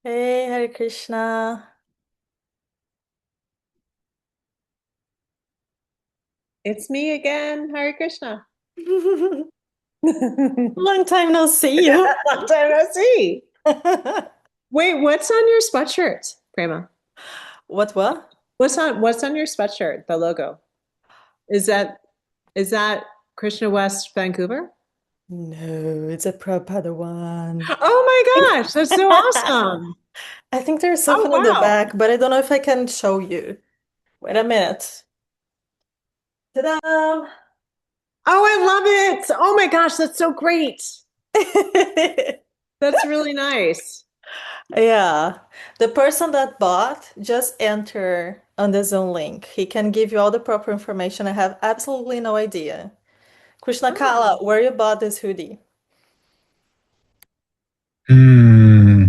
Hey, Hare Krishna. It's me again, Hare Krishna. Long time no see you. Long time no see. Wait, what's on your sweatshirt, Prema? What? What's on your sweatshirt, the logo? Is that Krishna West Vancouver? No, it's a Prabhupada one. Oh my gosh, that's so awesome. I think there's Oh something on the wow. back, but I don't know if I can show you. Wait a minute. Ta-da! Oh, I love it. Oh my gosh, that's so great. That's really nice. Yeah. The person that bought, just enter on the Zoom link. He can give you all the proper information. I have absolutely no idea. Krishna Kala, Oh. where you bought this hoodie? Hmm.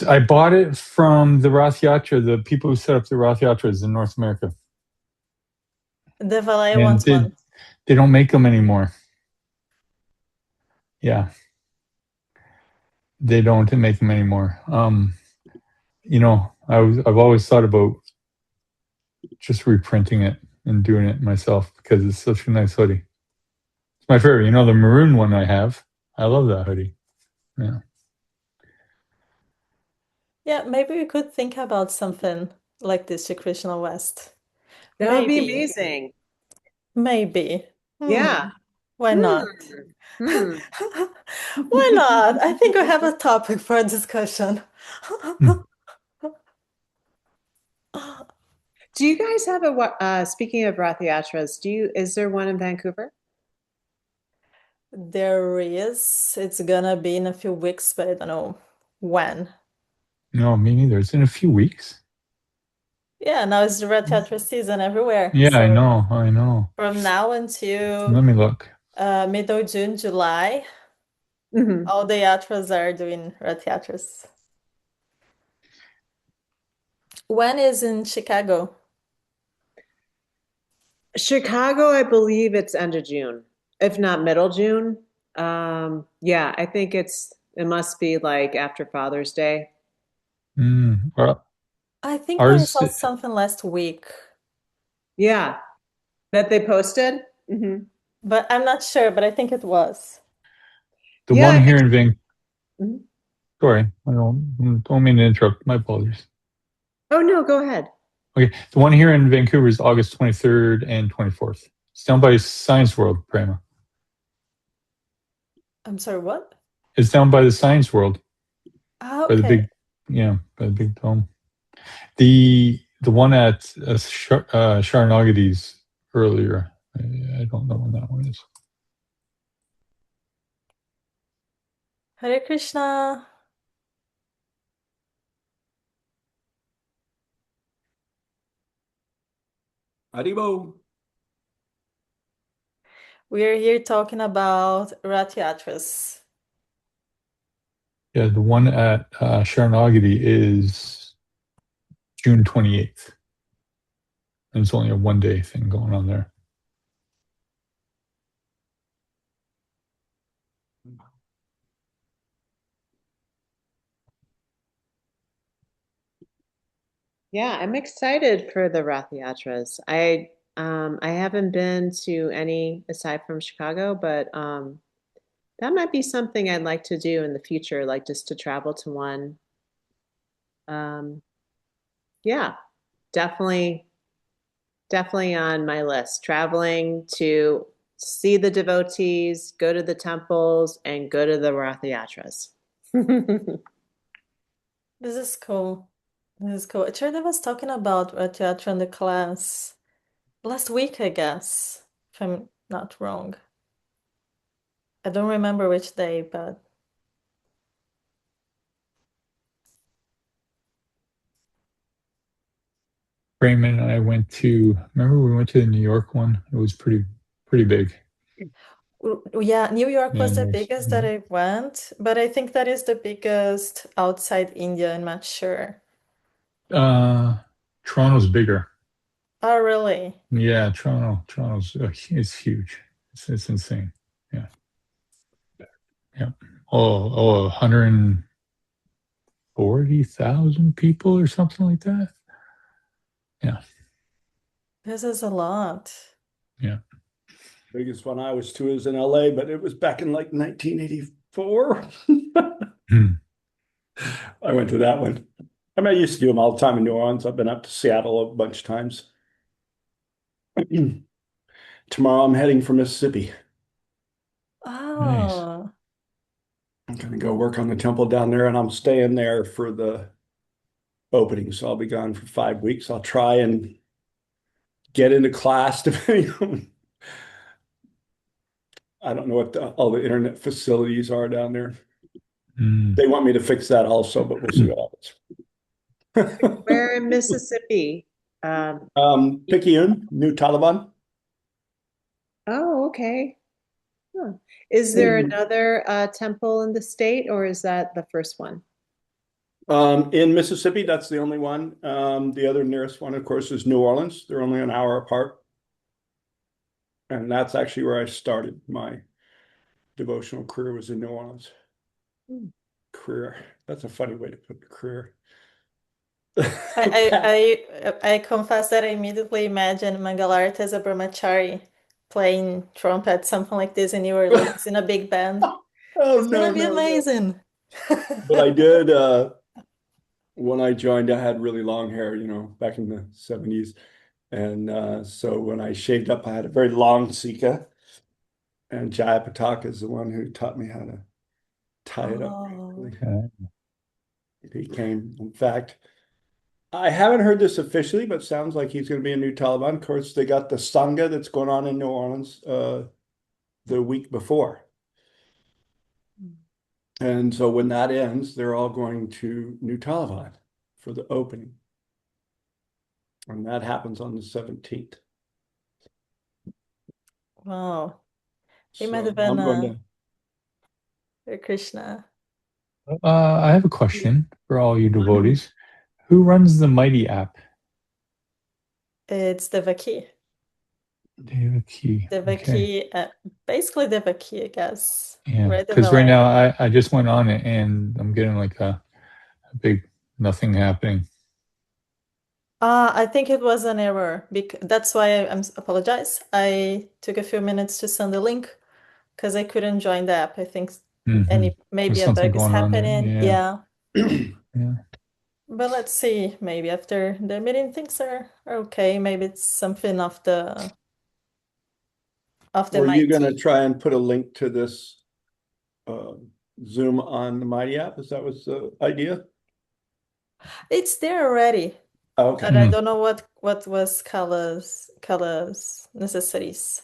I bought it from the Rath Yatra, the people who set up the Rath Yatras in North America, The Valaya and wants they one. they don't make them anymore. Yeah, they don't make them anymore. I've always thought about just reprinting it and doing it myself because it's such a nice hoodie. It's my favorite. The maroon one I have. I love that hoodie. Yeah. Yeah, maybe we could think about something like this to Krishna West. That would be Maybe, amazing. maybe. Yeah. Why Hmm. not? Hmm. Why not? I think we have a topic for a discussion. Hmm. Do you guys have speaking of Rath Yatras, is there one in Vancouver? There is, it's gonna be in a few weeks, but I don't know when. No, me neither. It's in a few weeks. Yeah, now it's the Red Tetra season everywhere. Yeah, I So know. I know. from now until Let me look. middle June, July, Hmm. all the yatras are doing Red Tetras. When is in Chicago? Chicago, I believe it's end of June, if not middle June. Yeah, I think it must be like after Father's Day. Well, I think I ours, saw something last week, Yeah, that they posted. but I'm not sure, but I think it was. the Yeah. one here in Vancouver. Mhm. Sorry, I don't mean to interrupt. My apologies. Oh no, go ahead. Okay, the one here in Vancouver is August 23rd and 24th. It's down by Science World, Prema. I'm sorry, what? It's down by the Science World, Ah, by the okay. big, yeah, by the big dome. The one at Sharanagati's earlier. I don't know when that one is. Hare Krishna. Haribo. We are here talking about Rath Yatras. Yeah, the one at Sharanagati is June 28th. And it's only a 1 day thing going on there. Yeah, I'm excited for the Rath Yatras. I haven't been to any aside from Chicago, but that might be something I'd like to do in the future, like just to travel to one. Um, yeah, definitely, definitely on my list. Traveling to see the devotees, go to the temples, and go to the Rath Yatras. This is cool. This is cool. Charlie was talking about Rath Yatra in the class last week, I guess, if I'm not wrong. I don't remember which day, but Raymond and I remember we went to the New York one? It was pretty big. Yeah, New York Yeah, was the biggest that I went, but I think that is the biggest outside India. I'm not sure. uh, Toronto's bigger. Oh, really? Yeah, Toronto's it's huge. It's insane. Yeah, yeah. 140,000 people or something like that. Yeah, This is a lot. yeah. Biggest one I was to is in LA, but it was back in like 1984. Hmm. I went to that one. I mean, I used to do them all the time in New Orleans. I've been up to Seattle a bunch of times. Tomorrow I'm heading for Mississippi. Nice. Oh, I'm gonna go work on the temple down there, and I'm staying there for the opening. So I'll be gone for 5 weeks. I'll try and get into class depending on I don't know what all the internet facilities are down there. Mm. They want me to fix that also, but we'll see what happens. Where in Mississippi? Um, Picayune, New Taliban. oh, okay. Huh. Is there In another temple in the state, or is that the first one? in Mississippi, that's the only one. The other nearest one, of course, is New Orleans. They're only an hour apart. And that's actually where I started my devotional career was in New Orleans. Hmm. Career. That's a funny way to put the career. I I I confess that I immediately imagine Mangalarta as a brahmachari playing trumpet, something like this in New Orleans in a big band. Oh It's no, gonna be no, no. amazing. But I did when I joined, I had really long hair, back in the 70s. And so when I shaved up, I had a very long Sika. And Jayapataka is the one who taught me how to tie it up Oh, properly. Okay. He came, in fact, I haven't heard this officially, but sounds like he's going to be a new Taliban. Of course, they got the Sangha that's going on in New Orleans the week before. And so when that ends, they're all going to New Taliban for the opening. And that happens on the 17th. wow. Hey, So I'm going Madhavana, to. Hare Krishna. I have a question for all you devotees. Who runs the Mighty app? It's Devaki. David Key. Okay. Devaki, basically Devaki, I guess. Yeah. Right, Because right Devalaya. now I just went on it and I'm getting like a big nothing happening. I think it was an error. That's why I'm apologize. I took a few minutes to send the link because I couldn't join the app. I think Hmm. maybe There's a something bug is going on there. happening. Yeah. Yeah. Yeah. But let's see. Maybe after the meeting things are okay. Maybe it's something of the Were you going to mighty. try and put a link to this uh, Zoom on the Mighty app? Is that was the idea? It's there already, Oh, but okay. I Mm. don't know what was Kala's necessities.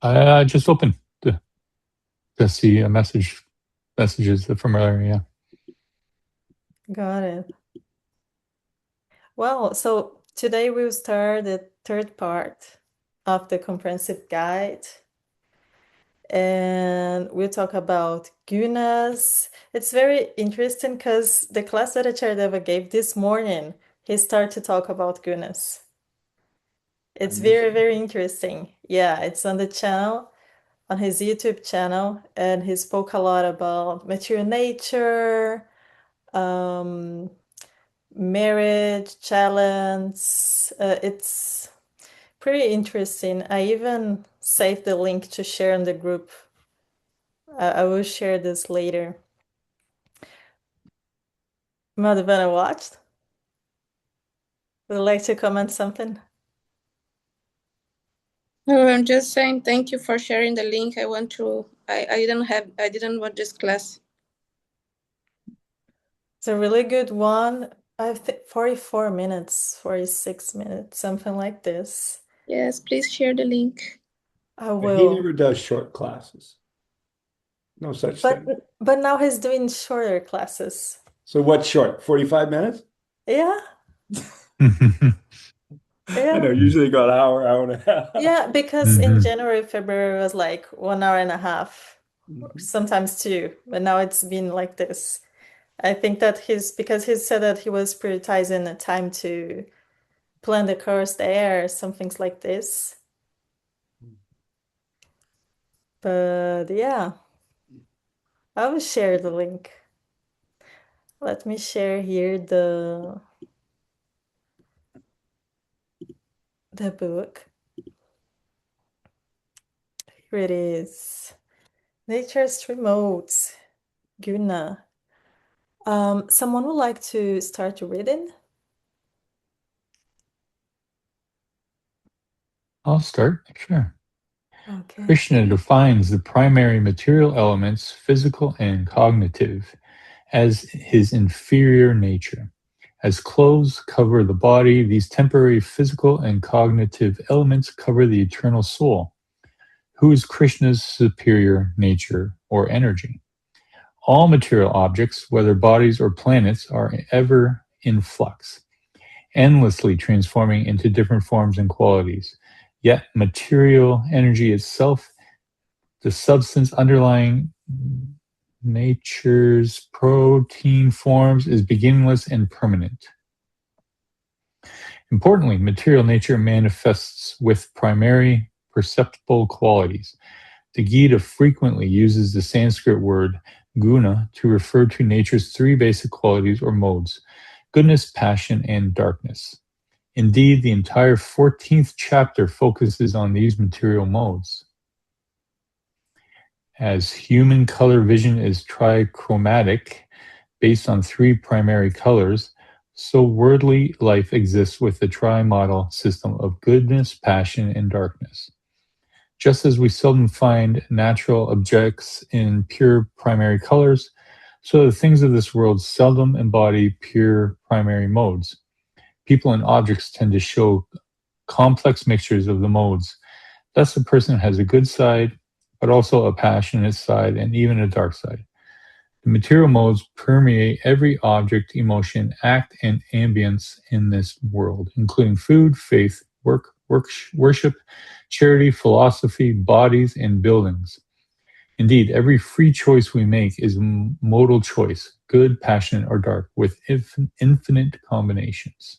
I just opened to see a messages from earlier. Yeah. Got it. Well, so today we'll start the third part of the comprehensive guide, and we'll talk about gunas. It's very interesting because the class that Acharyadeva gave this morning, he started to talk about gunas. I It's missed very, it. very interesting. Yeah, it's on the channel, on his YouTube channel, and he spoke a lot about material nature, um, marriage, challenge. It's pretty interesting. I even saved the link to share in the group. I will share this later. Madhavana watched. Would you like to comment something? No, I'm just saying thank you for sharing the link. I want to. I didn't watch this class. It's a really good one. I think 44 minutes, 46 minutes, something like this. Yes, please share the link. I He will. never does short classes. No such But thing. but now he's doing shorter classes. So what's short? 45 minutes? Yeah, I know, yeah. usually got an hour, hour and a half. Yeah, because in Hmm. January, February was like 1 hour and a half, or Mhm. sometimes two, but now it's been like this. I think that because he said that he was prioritizing the time to plan the course there, some things like this. But yeah, I will share the link. Let me share here the book. Here it is. Nature's Three Modes, Guna. Someone would like to start reading? I'll start. Sure. Okay. Krishna defines the primary material elements, physical and cognitive, as his inferior nature. As clothes cover the body, these temporary physical and cognitive elements cover the eternal soul, who is Krishna's superior nature or energy. All material objects, whether bodies or planets, are ever in flux, endlessly transforming into different forms and qualities. Yet material energy itself, the substance underlying nature's protein forms, is beginningless and permanent. Importantly, material nature manifests with primary perceptible qualities. The Gita frequently uses the Sanskrit word guna to refer to nature's three basic qualities or modes: goodness, passion, and darkness. Indeed, the entire 14th chapter focuses on these material modes. As human color vision is trichromatic, based on three primary colors, so worldly life exists with the tri-model system of goodness, passion, and darkness. Just as we seldom find natural objects in pure primary colors, so the things of this world seldom embody pure primary modes. People and objects tend to show complex mixtures of the modes. Thus, a person has a good side, but also a passionate side and even a dark side. The material modes permeate every object, emotion, act, and ambience in this world, including food, faith, worship, charity, philosophy, bodies, and buildings. Indeed, every free choice we make is modal choice, good, passionate, or dark, with infinite combinations.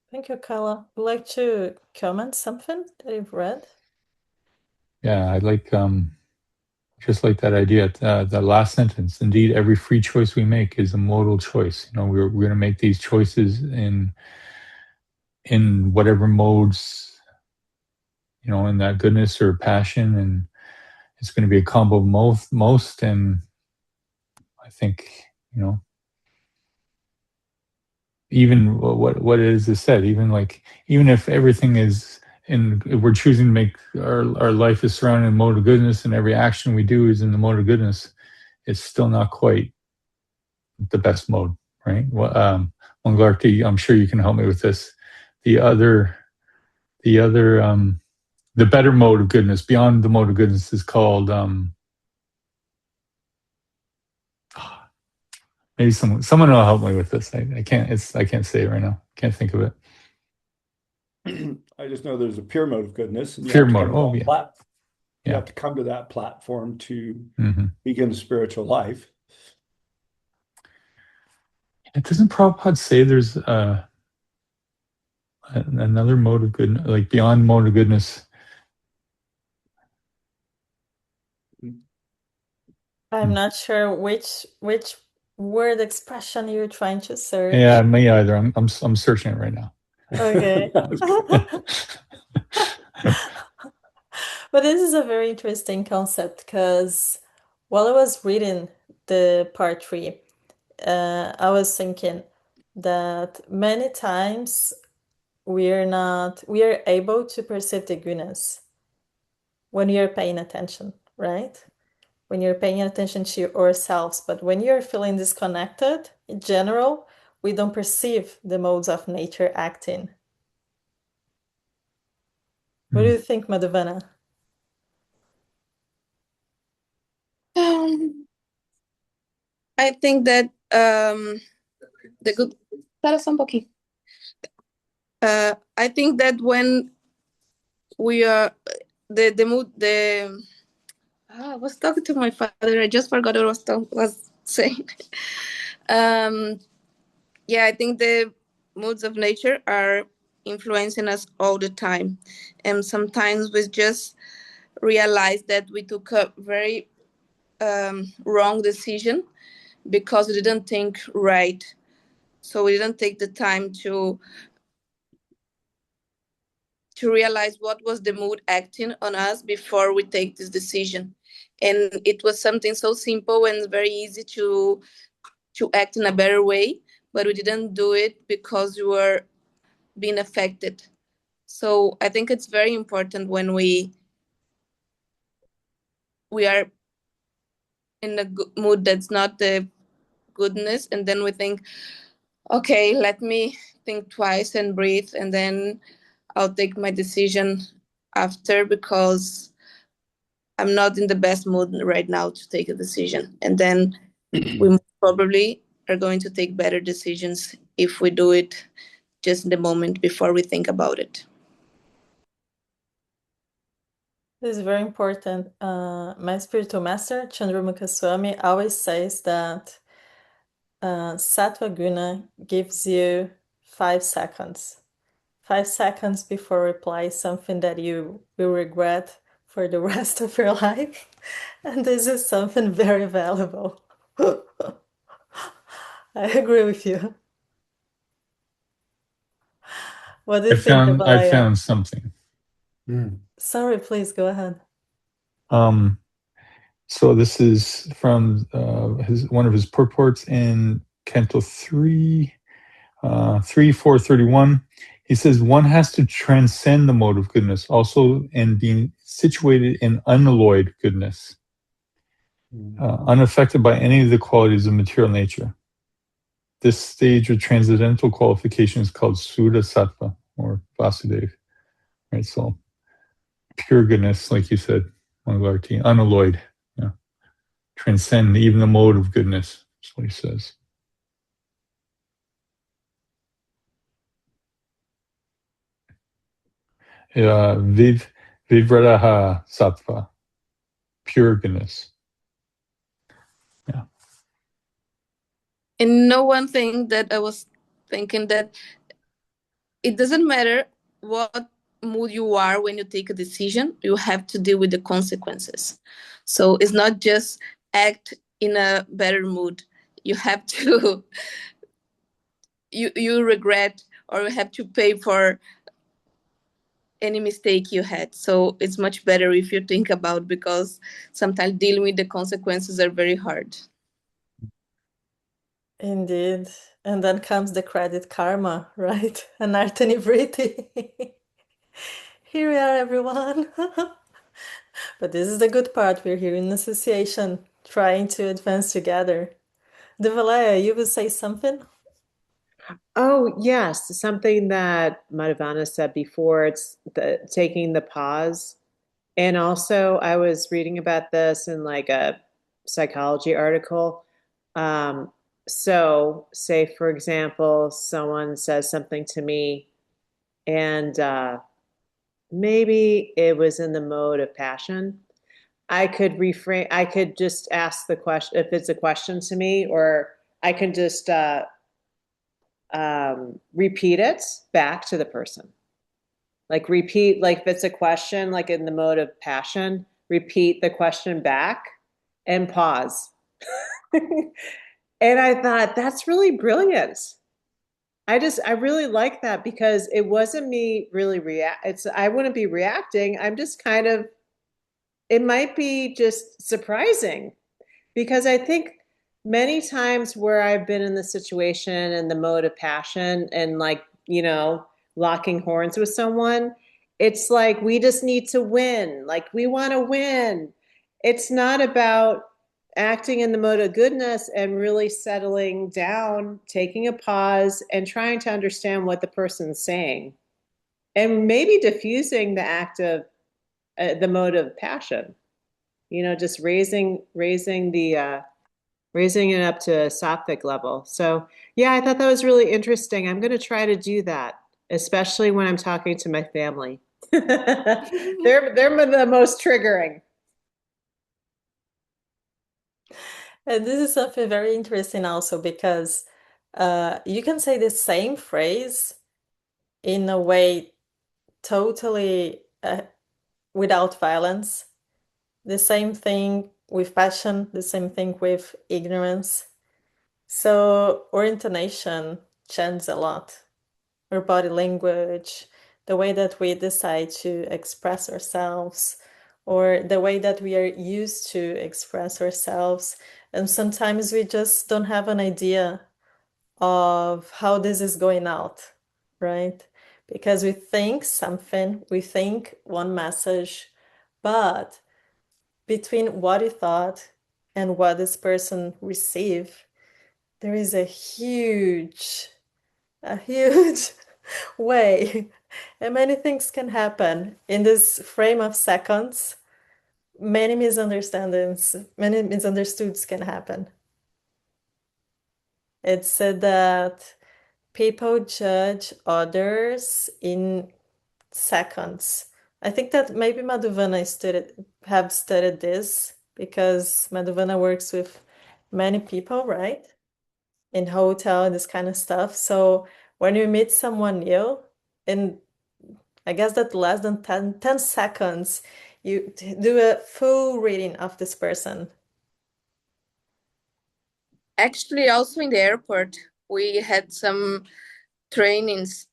Thank you, Carla. Would you like to comment something that you've read? Yeah, I like just like that idea, that last sentence. Indeed, every free choice we make is a modal choice. You know, we're going to make these choices in whatever modes, you know, in that goodness or passion, and it's going to be a combo of most. And I think, you know, even what it is said, even if everything is if we're choosing to make our life is surrounded in the mode of goodness, and every action we do is in the mode of goodness, it's still not quite the best mode, right? Well, Manglarti, I'm sure you can help me with this. The other, the better mode of goodness, beyond the mode of goodness, is called maybe someone will help me with this. I can't say it right now. Can't think of it. I just know there's a pure mode of goodness, and you Fear have to mode. come to Oh that yeah. you Yeah. have to come to that platform to Mm-hmm. begin spiritual life. Doesn't Prabhupada say there's another mode of goodness, like beyond mode of goodness? I'm not sure which word expression you're trying to search. Yeah, me either. I'm searching it right now. Okay. But this is a very interesting concept because while I was reading the part 3, I was thinking that many times we are able to perceive the goodness when you're paying attention, right? When you're paying attention to ourselves. But when you're feeling disconnected, in general, we don't perceive the modes of nature acting. What do you think, Madhuvana? I think that the good. Espera só um pouquinho. I think that when we are the mood I was talking to my father. I just forgot what I was saying. Yeah, I think the moods of nature are influencing us all the time, and sometimes we just realize that we took a very wrong decision because we didn't think right. So we didn't take the time to realize what was the mood acting on us before we take this decision. And it was something so simple and very easy to act in a better way, but we didn't do it because we were being affected. So I think it's very important when we are in a mood that's not the goodness, and then we think, okay, let me think twice and breathe, and then I'll take my decision after, because I'm not in the best mood right now to take a decision. And then we most probably are going to take better decisions if we do it just in the moment before we think about it. This is very important. My spiritual master, Chandramukha Swami, always says that Sattva Guna gives you 5 seconds. 5 seconds before reply something that you will regret for the rest of your life. And this is something very valuable. I agree with you. What do you think, I Devalaya? found something. Sorry, please go ahead. So this is from one of his purports in Canto 3, 431. He says, one has to transcend the mode of goodness, also in being situated in unalloyed goodness, unaffected by any of the qualities of material nature. This stage of transcendental qualification is called Suddha Sattva, or Vasudeva. Right, so pure goodness, like you said, Mangalarti, unalloyed. Yeah. Transcend even the mode of goodness. That's what he says. Vivradaha Sattva, pure goodness. Yeah. And one thing that I was thinking, that it doesn't matter what mood you are when you take a decision, you have to deal with the consequences. So it's not just act in a better mood. You have to, you regret, or you have to pay for any mistake you had. So it's much better if you think about, because sometimes dealing with the consequences are very hard. Indeed. And then comes the credit karma, right? Anartha Nivriti. Here we are, everyone. But this is the good part. We're here in association, trying to advance together. Devalaya, you would say something? Oh, yes, something that Madhavana said before, it's taking the pause. And also, I was reading about this in like a psychology article. So, say, for example, someone says something to me, and maybe it was in the mode of passion. I could reframe, I could just ask the question if it's a question to me, or I can just repeat it back to the person. Like repeat, like if it's a question, like in the mode of passion, repeat the question back and pause. And I thought that's really brilliant. I really like that, because it wasn't me really I wouldn't be reacting. I'm just kind of, it might be just surprising, because I think many times where I've been in the situation and the mode of passion and like, locking horns with someone, it's like we just need to win. Like we want to win. It's not about acting in the mode of goodness and really settling down, taking a pause and trying to understand what the person's saying. And maybe diffusing the act of the mode of passion. Just raising it up to a sattvic level. So yeah, I thought that was really interesting. I'm going to try to do that, especially when I'm talking to my family. They're the most triggering. And this is something very interesting also, because you can say the same phrase in a way totally without violence. The same thing with passion, the same thing with ignorance. So our intonation changes a lot. Our body language, the way that we decide to express ourselves, or the way that we are used to express ourselves. And sometimes we just don't have an idea of how this is going out, right? Because we think something, we think one message, but between what you thought and what this person received, there is a huge way. And many things can happen in this frame of seconds. Many misunderstandings, many misunderstoods can happen. It's said that people judge others in seconds. I think that maybe Madhuvana have studied this because Madhuvana works with many people, right? In hotel and this kind of stuff. So when you meet someone new, in I guess that less than 10 seconds, you do a full reading of this person. Actually, also in the airport, we had some trainings,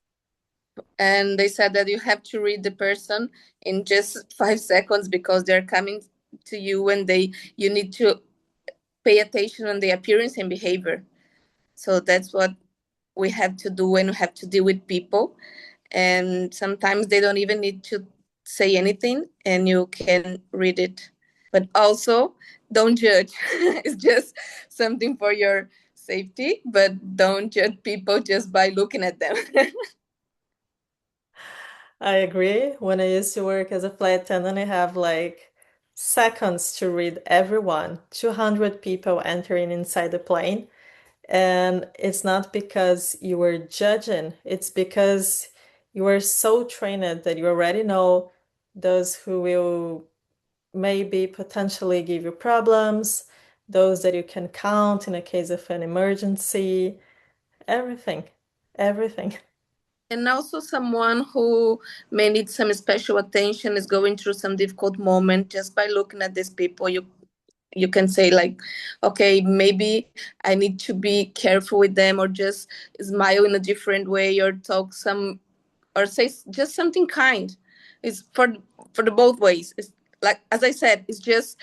and they said that you have to read the person in just 5 seconds because they're coming to you, and you need to pay attention on the appearance and behavior. So that's what we have to do when we have to deal with people. And sometimes they don't even need to say anything, and you can read it. But also, don't judge. It's just something for your safety, but don't judge people just by looking at them. I agree. When I used to work as a flight attendant, I have like seconds to read everyone, 200 people entering inside the plane. And it's not because you were judging, it's because you are so trained that you already know those who will maybe potentially give you problems, those that you can count in a case of an emergency, everything, everything. And also, someone who may need some special attention is going through some difficult moment. Just by looking at these people, you can say like, okay, maybe I need to be careful with them, or just smile in a different way, or talk some, or say just something kind. It's for the both ways. It's like, as I said, it's just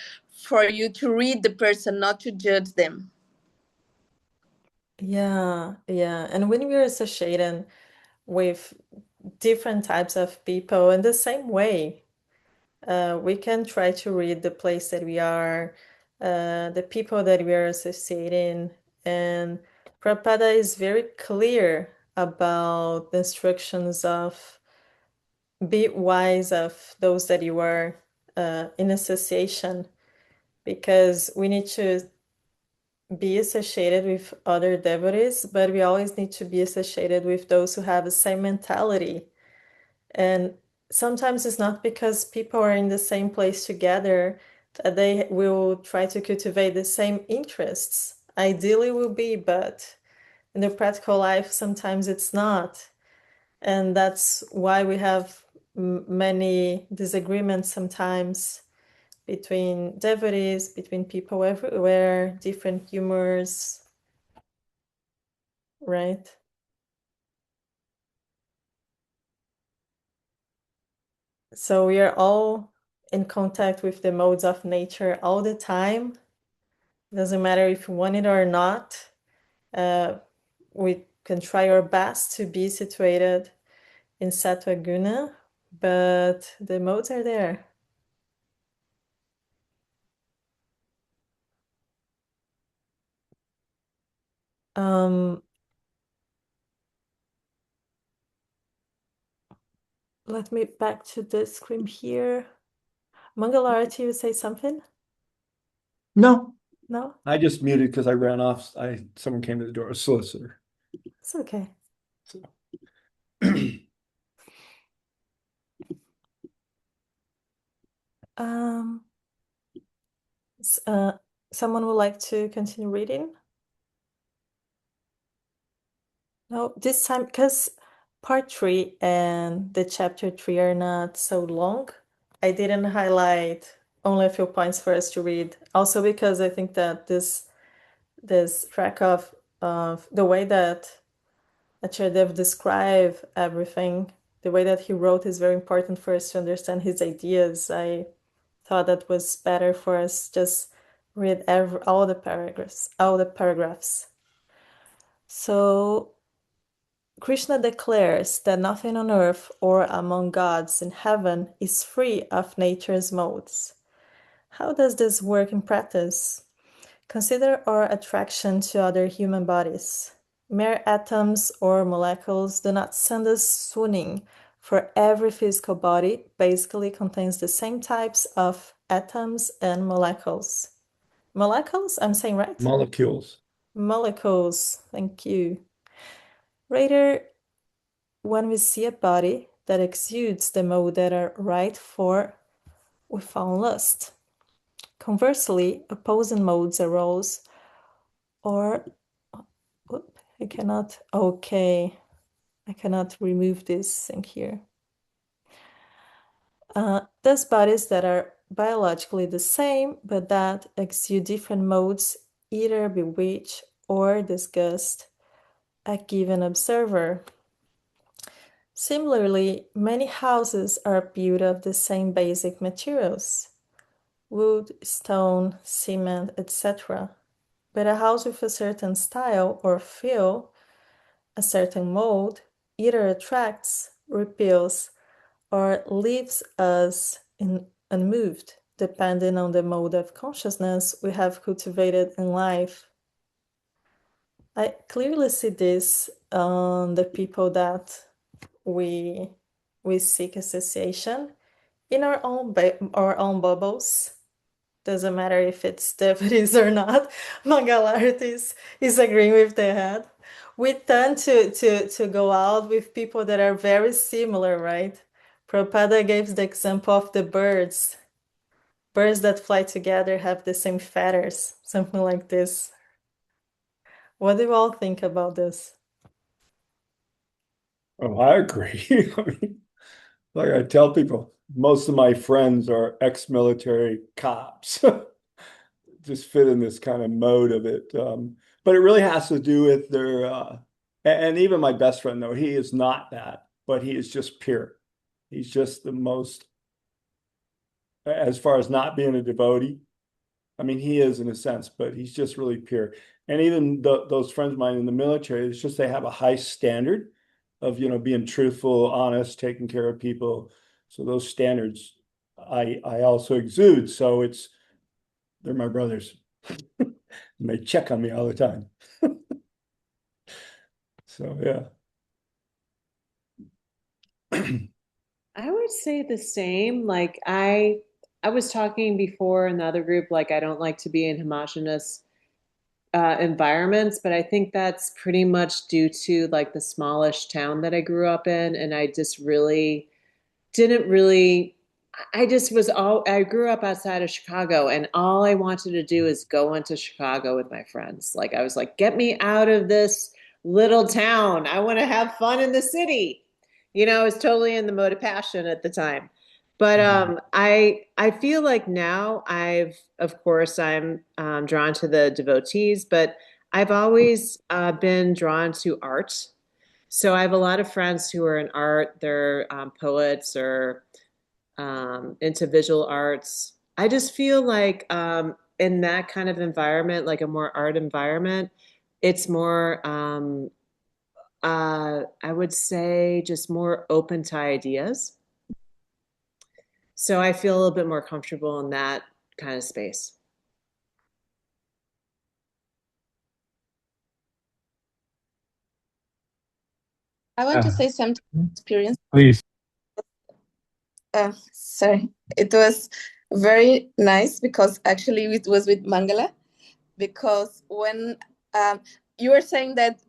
for you to read the person, not to judge them. Yeah, yeah. And when we're associating with different types of people in the same way, we can try to read the place that we are, the people that we are associating. And Prabhupada is very clear about the instructions of be wise of those that you are in association, because we need to be associated with other devotees, but we always need to be associated with those who have the same mentality. And sometimes it's not because people are in the same place together that they will try to cultivate the same interests. Ideally will be, but in the practical life, sometimes it's not. And that's why we have many disagreements sometimes between devotees, between people everywhere, different humors, right? So we are all in contact with the modes of nature all the time. Doesn't matter if we want it or not. We can try our best to be situated in Sattva Guna, but the modes are there. Um, Let me back to the screen here. Mangalarati, you say something? No, No? I just muted because I ran off. Someone came to the door, a solicitor. It's okay. So. Um, uh, Someone would like to continue reading? No, this time, because part 3 and the chapter 3 are not so long, I didn't highlight only a few points for us to read. Also because I think that this track of the way that Acharyadev described everything, the way that he wrote is very important for us to understand his ideas. I thought that was better for us just read all the paragraphs. So Krishna declares that nothing on earth or among gods in heaven is free of nature's modes. How does this work in practice? Consider our attraction to other human bodies. Mere atoms or molecules do not send us swooning, for every physical body basically contains the same types of atoms and molecules. Molecules? I'm saying right? Molecules. Molecules, thank you. Rather, when we see a body that exudes the mode that are right for, we fall in lust. Conversely, opposing modes arose, or I cannot remove this thing here. Those bodies that are biologically the same, but that exude different modes, either bewitch or disgust a given observer. Similarly, many houses are built of the same basic materials: wood, stone, cement, etc. But a house with a certain style or feel, a certain mold, either attracts, repels, or leaves us unmoved, depending on the mode of consciousness we have cultivated in life. I clearly see this on the people that we seek association in our own bubbles. Doesn't matter if it's devotees or not. Mangalarti is agreeing with the head. We tend to go out with people that are very similar, right? Prabhupada gave the example of the birds. Birds that fly together have the same feathers, something like this. What do you all think about this? Oh, I agree. I mean, like I tell people, most of my friends are ex-military cops. Just fit in this kind of mode of it. But it really has to do with their, and even my best friend, though, he is not that, but he is just pure. He's just the most, as far as not being a devotee. I mean, he is in a sense, but he's just really pure. And even those friends of mine in the military, it's just they have a high standard of, being truthful, honest, taking care of people. So those standards I also exude. So they're my brothers. And they check on me all the time. So yeah. I would say the same. Like I was talking before in the other group, like I don't like to be in homogenous environments, but I think that's pretty much due to like the smallish town that I grew up in, and I just really didn't really. I grew up outside of Chicago, and all I wanted to do is go into Chicago with my friends. Like I was like, get me out of this little town. I want to have fun in the city. I was totally in the mode of passion at the time. But I feel like now of course I'm drawn to the devotees, but I've always been drawn to art. So I have a lot of friends who are in art. They're poets or into visual arts. I just feel like in that kind of environment, like a more art environment, it's more, I would say, just more open to ideas. So I feel a little bit more comfortable in that kind of space. I want to say something experience. Please. Sorry, it was very nice because actually it was with Mangala. Because when you were saying that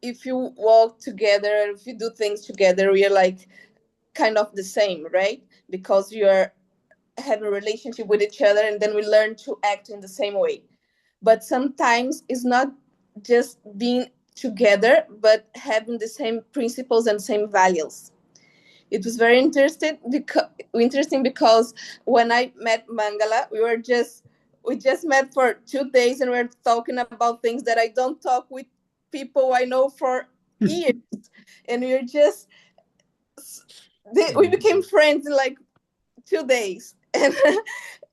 if you walk together, if you do things together, we are like kind of the same, right? Because we are have a relationship with each other, and then we learn to act in the same way. But sometimes it's not just being together, but having the same principles and same values. it was very interesting because when I met Mangala, we just met for 2 days and we are talking about things that I don't talk with people I know for years, and we became friends in like 2 days, and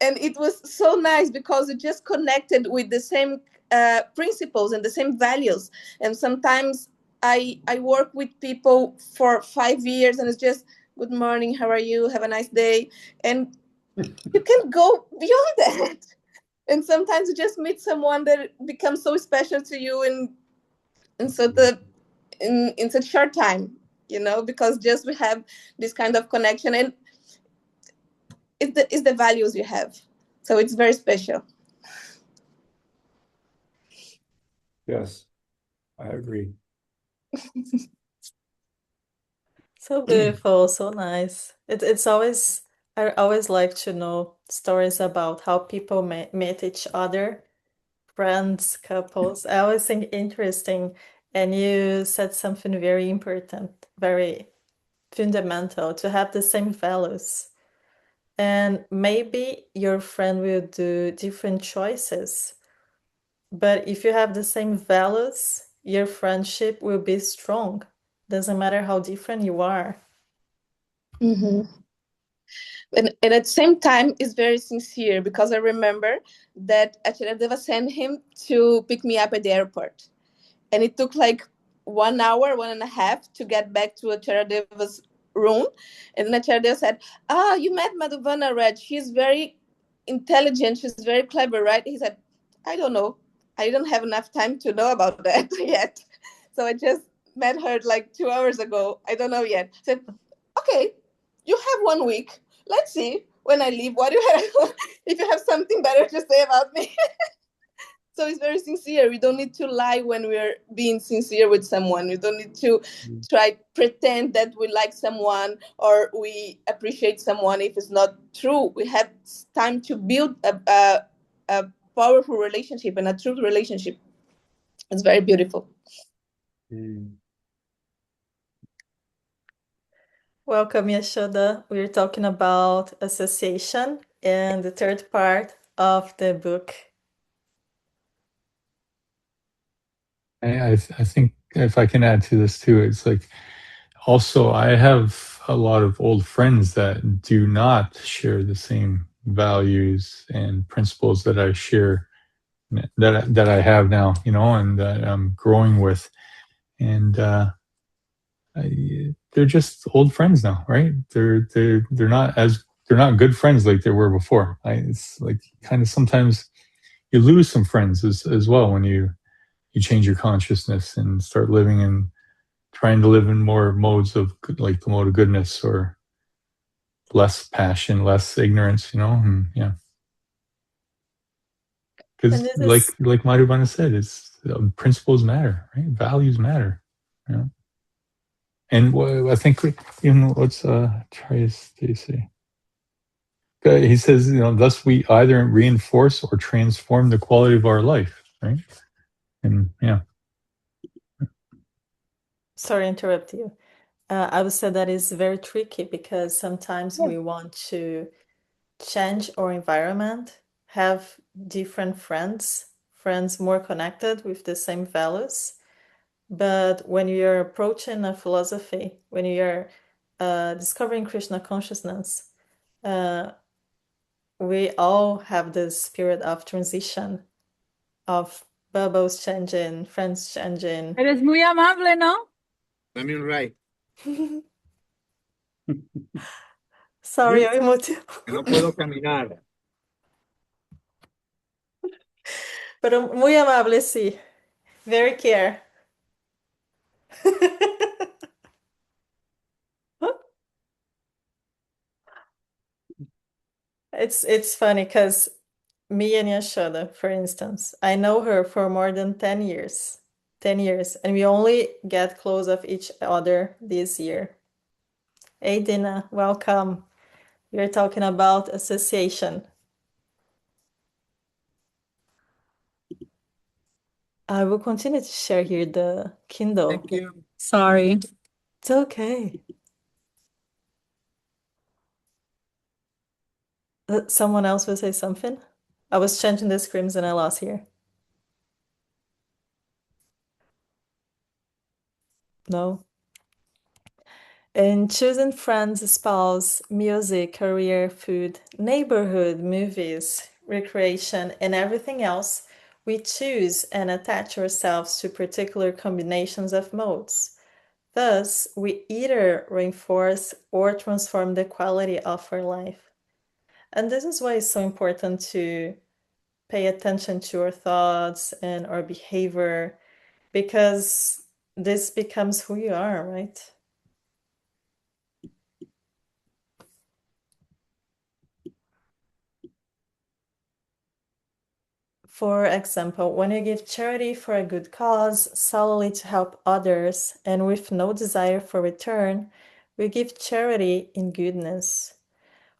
and it was so nice because it just connected with the same principles and the same values. And sometimes I work with people for 5 years, and it's just good morning, how are you, have a nice day, and you can go beyond that. And sometimes you just meet someone that becomes so special to you in such a in such short time, because just we have this kind of connection, and it's the values you have. So it's very special. Yes, I agree. So beautiful, so nice. It's always, I always like to know stories about how people meet each other, friends, couples. I always think interesting. And you said something very important, very fundamental, to have the same values. And maybe your friend will do different choices, but if you have the same values, your friendship will be strong. Doesn't matter how different you are. Mm-hmm. And at the same time, it's very sincere, because I remember that Acharadeva sent him to pick me up at the airport. And it took like 1 hour, 1.5 to get back to Acharadeva's room. And then Acharadeva said, you met Madhuvana, right? She's very intelligent. She's very clever, right? He said, I don't know. I don't have enough time to know about that yet. So I just met her like 2 hours ago. I don't know yet. I said, okay, you have 1 week. Let's see when I leave what you have, if you have something better to say about me. So it's very sincere. We don't need to lie when we're being sincere with someone. We don't need to try pretend that we like someone or we appreciate someone if it's not true. We have time to build a powerful relationship and a true relationship. It's very beautiful. Welcome, Yashoda. We're talking about association and the third part of the book. I think if I can add to this too, it's like also I have a lot of old friends that do not share the same values and principles that I share, that I have now, and that I'm growing with, and they're just old friends now, right? They're not good friends like they were before. It's like kind of sometimes you lose some friends as well when you change your consciousness and start living in trying to live in more modes of like the mode of goodness, or less passion, less ignorance, and yeah. And Because this is like Madhubana said, it's principles matter, right? Values matter, you know. And I think what's Trias they say. He says, thus we either reinforce or transform the quality of our life, right? And yeah. sorry to interrupt you. I would say that is very tricky because sometimes we want to change our environment, have different friends more connected with the same values. But when you're approaching a philosophy, when you're discovering Krishna consciousness, we all have this spirit of transition, of bubbles changing, friends changing. Eres muy amable, ¿no? Dame un ride. Sorry, I'm emotive. Que no puedo caminar. Pero muy amable, sí. Very care. It's funny because me and Yashoda, for instance, I know her for more than 10 years. 10 years. And we only get close of each other this year. Hey, Dina, welcome. We're talking about association. I will continue to share here the Kindle. Thank you. Sorry. It's okay. Someone else will say something? I was changing the screens and I lost here. No. In choosing friends, spouse, music, career, food, neighborhood, movies, recreation, and everything else, we choose and attach ourselves to particular combinations of modes. Thus, we either reinforce or transform the quality of our life. And this is why it's so important to pay attention to our thoughts and our behavior, because this becomes who you are, right? For example, when you give charity for a good cause solely to help others and with no desire for return, we give charity in goodness.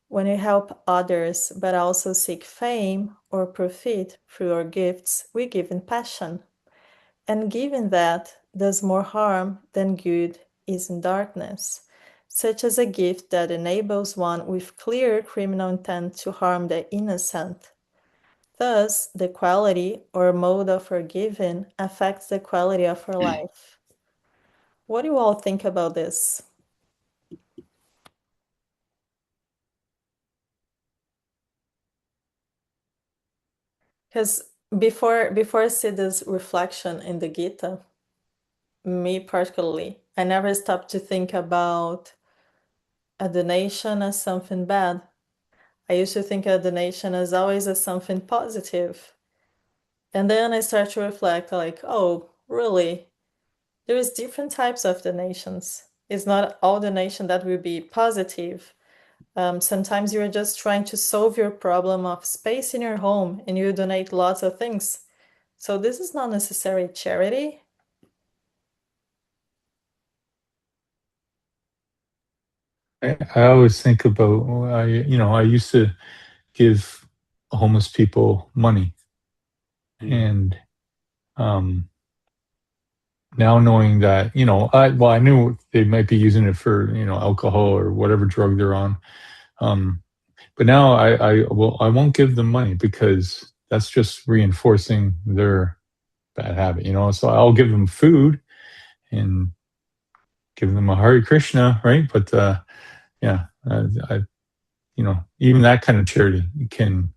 When you help others but also seek fame or profit through your gifts, we give in passion. And giving that does more harm than good is in darkness, such as a gift that enables one with clear criminal intent to harm the innocent. Thus, the quality or mode of our giving affects the quality of our life. What do you all think about this? Because before I see this reflection in the Gita, me particularly, I never stopped to think about a donation as something bad. I used to think a donation as always as something positive. And then I start to reflect like, oh, really? There's different types of donations. It's not all donation that will be positive. Sometimes you're just trying to solve your problem of space in your home and you donate lots of things. So this is not necessarily charity. I always think about I used to give homeless people money, and um, now knowing that I knew they might be using it for alcohol or whatever drug they're on, um, but now I won't give them money because that's just reinforcing their bad habit. So I'll give them food and give them a Hare Krishna, right? But yeah, I even that kind of charity can,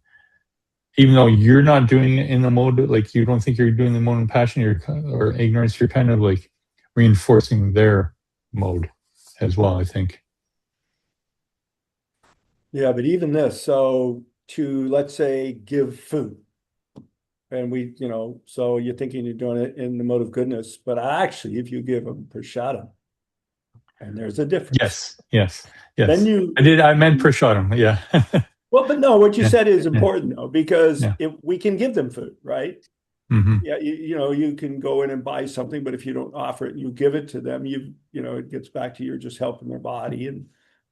even though you're not doing it in the mode, like you don't think you're doing the mode of passion or ignorance, you're kind of like reinforcing their mode as well, I think. Yeah, but even this, so to, let's say, give food, and so you're thinking you're doing it in the mode of goodness, but actually, if you give them prashadam, and there's a difference, Yes, yes, then yes. you, I meant prasadam. Yeah. well, but no, what you Yeah, said is yeah, important though, because yeah. if we can give them food, right? Hmm. Yeah, you can go in and buy something, but if you don't offer it and you give it to them, it gets back to you're just helping their body, and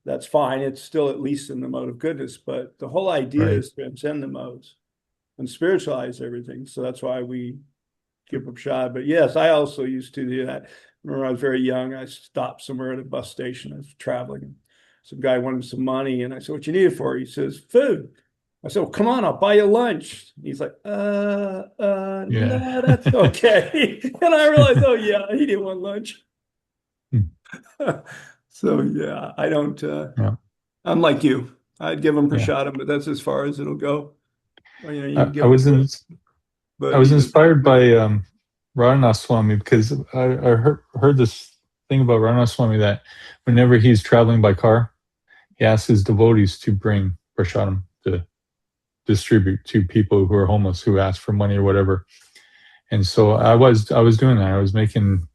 that's fine. It's still at least in the mode of goodness, but the whole idea Right. is to transcend the modes and spiritualize everything. So that's why we give up shot. But yes, I also used to do that. Remember, I was very young. I stopped somewhere at a bus station. I was traveling. Some guy wanted some money, and I said, "What you need it for?" He says, "Food." I said, "Well, come on, I'll buy you lunch." He's like, Yeah. no, that's okay." And I realized, oh yeah, he didn't want lunch. So yeah, I don't. Yeah. I'm like you. I'd give him Yeah. prashadam, but that's as far as it'll go. Well, you I, can I give them was food, in I but was even inspired by Swami because I heard this thing about Swami that whenever he's traveling by car, he asks his devotees to bring prasadam to distribute to people who are homeless who ask for money or whatever. And so I was doing that. I was making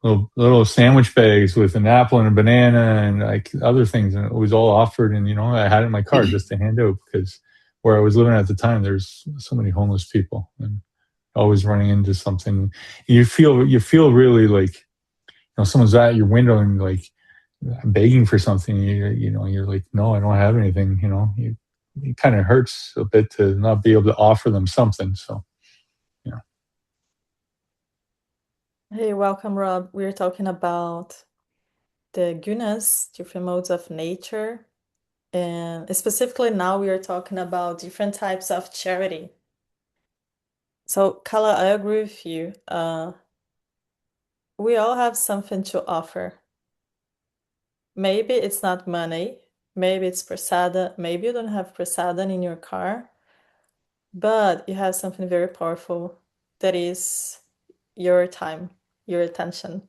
little sandwich bags with an apple and a banana and like other things, and it was all offered. And I had it in my car just to hand out because where I was living at the time, there's so many homeless people and always running into something. You feel really like someone's at your window and like begging for something. You're like, no, I don't have anything. It kind of hurts a bit to not be able to offer them something. So yeah. Hey, welcome, Rob. We're talking about the gunas, different modes of nature, And specifically now we are talking about different types of charity. So, Kala, I agree with you. We all have something to offer. Maybe it's not money, maybe it's prasada, maybe you don't have prasada in your car, but you have something very powerful that is your time, your attention.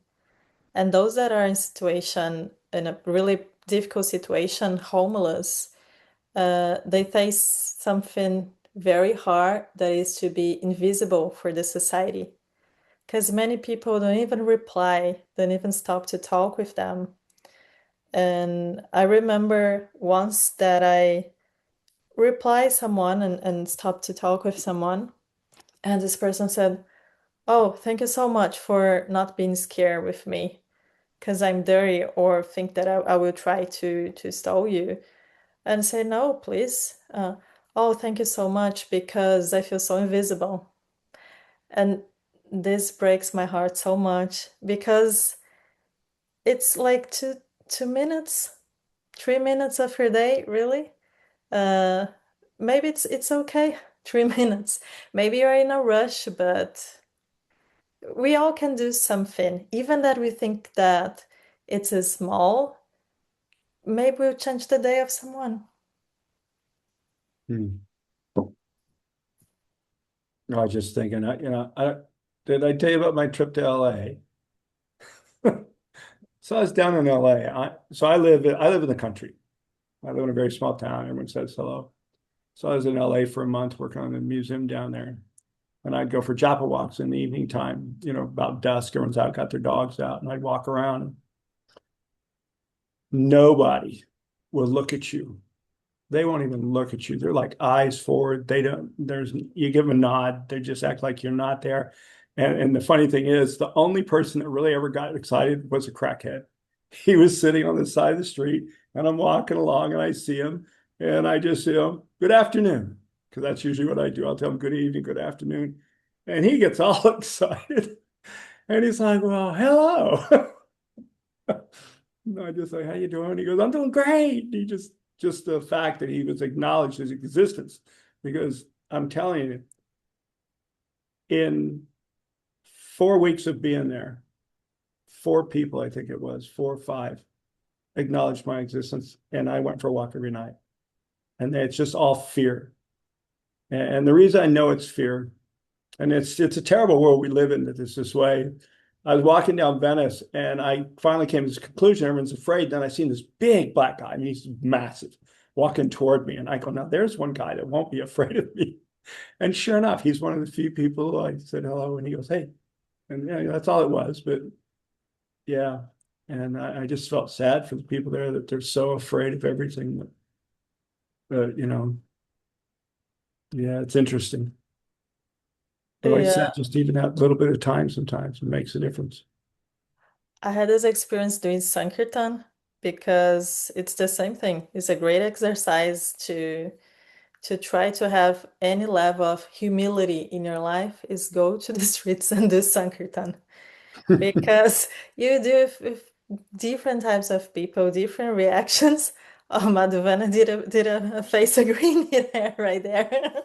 And those that are in a really difficult situation, homeless, they face something very hard that is to be invisible for the society. Because many people don't even reply, don't even stop to talk with them. And I remember once that I replied someone and stopped to talk with someone, and this person said, "Oh, thank you so much for not being scared with me, because I'm dirty or think that I will try to stole you." And say, "No, please. Oh, thank you so much because I feel so invisible." And this breaks my heart so much because it's like 2 minutes, 3 minutes of your day, really. Uh, Maybe it's okay, 3 minutes. Maybe you're in a rush, but we all can do something, even that we think that it's a small. Maybe we'll change the day of someone. Hmm. I was just thinking, did I tell you about my trip to LA? So I was down in LA. I live in the country. I live in a very small town. Everyone says hello. So I was in LA for a month working on the museum down there. And I'd go for japa walks in the evening time, about dusk. Everyone's out, got their dogs out, and I'd walk around. Nobody will look at you. They won't even look at you. They're like eyes forward. They don't, you give them a nod. They just act like you're not there. And the funny thing is, the only person that really ever got excited was a crackhead. He was sitting on the side of the street, and I'm walking along, and I see him, and I just say, good afternoon, because that's usually what I do. I'll tell him good evening, good afternoon. And he gets all excited. And he's like, well, hello. No, I just say, how you doing? He goes, I'm doing great. Just the fact that he was acknowledged his existence, because I'm telling you, in 4 weeks of being there, 4 people, I think it was 4 or 5, acknowledged my existence, and I went for a walk every night. And it's just all fear. And the reason I know it's fear, and it's a terrible world we live in that it's this way. I was walking down Venice, and I finally came to this conclusion. Everyone's afraid. Then I seen this big black guy. I mean, he's massive, walking toward me. And I go, now there's one guy that won't be afraid of me. And sure enough, he's one of the few people. I said hello, and he goes, hey. And that's all it was. But yeah. And I just felt sad for the people there that they're so afraid of everything. Yeah, it's interesting. But like I Yeah, said, just even that little bit of time sometimes it makes a difference. I had this experience doing Sankirtan because it's the same thing. It's a great exercise to try to have any level of humility in your life is go to the streets and do Sankirtan because you do with different types of people, different reactions. Oh, Madhuvana did a face a green there right there.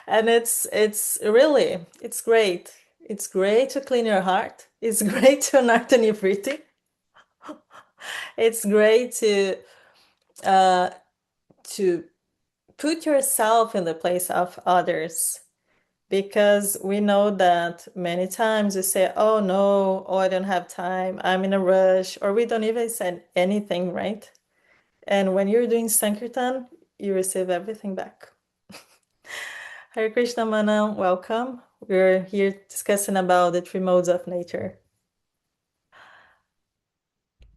And it's really it's great. It's great to clean your heart. It's great to unearth your breathing. It's great uh to put yourself in the place of others because we know that many times we say, oh no, oh I don't have time, I'm in a rush, or we don't even say anything, right? And when you're doing Sankirtan, you receive everything back. Hare Krishna Mana, welcome. We're here discussing about the 3 modes of nature.